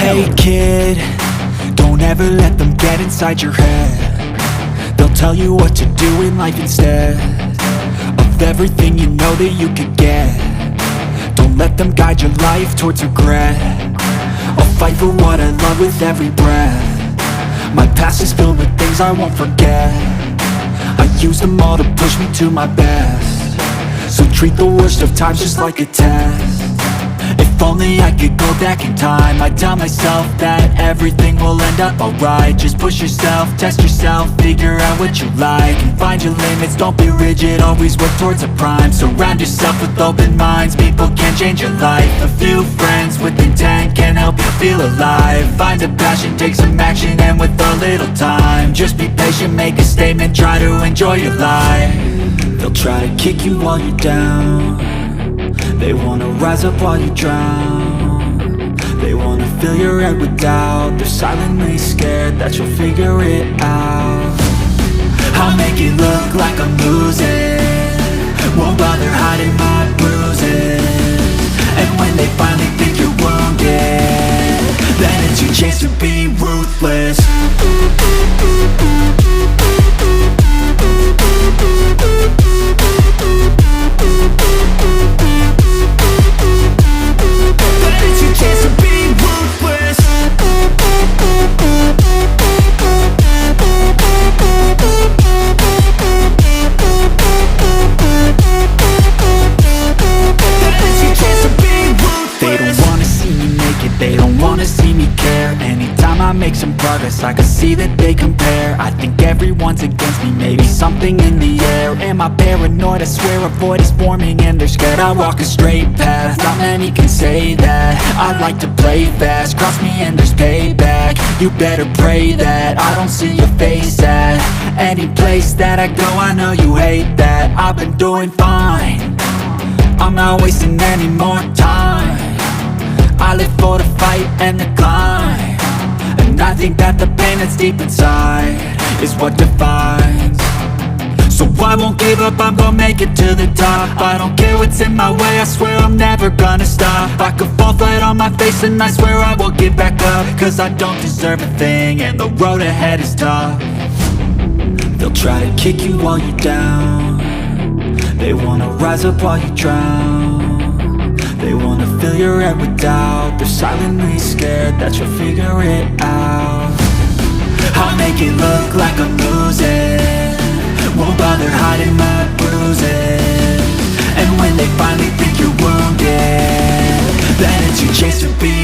Hey kid, don't ever let them get inside your head. They'll tell you what to do in life instead of everything you know that you could get. Don't let them guide your life towards regret. I'll fight for what I love with every breath. My past is filled with things I won't forget. I use them all to push me to my best. So treat the worst of times just like a test. If only I could go back in time, I'd tell myself that everything will end up alright. Just push yourself, test yourself, figure out what you like, and find your limits, don't be rigid, always work towards a prime. Surround yourself with open minds, people can change your life. A few friends with intent can help you feel alive. Find a passion, take some action, and with a little time, just be patient, make a statement, try to enjoy your life. They'll try to kick you while you're down. They wanna rise up while you drown. They wanna fill your head with doubt. They're silently scared that you'll figure it out. I'll make it look like I'm losing, won't bother hiding my bruises. And when they finally think you're wounded, then it's your chance to be ruthless. They don't wanna see me care. Anytime I make some progress, I can see that they compare. I think everyone's against me, maybe something in the air. Am I paranoid? I swear a void is forming and they're scared. I walk a straight path, not many can say that. I like to play fast, cross me and there's payback. You better pray that I don't see your face at any place that I go. I know you hate that. I've been doing fine, I'm not wasting any more time. I live for the fight and the climb, and I think that the pain that's deep inside is what defines. So I won't give up, I'm gonna make it to the top. I don't care what's in my way, I swear I'm never gonna stop. I could fall flat on my face and I swear I won't get back up, cause I don't deserve a thing and the road ahead is tough. They'll try to kick you while you're down. They wanna rise up while you drown. They wanna fill your head with doubt. They're silently scared that you'll figure it out. I'll make it look like I'm losing, won't bother hiding my bruises. And when they finally think you're wounded, then it's your chance to be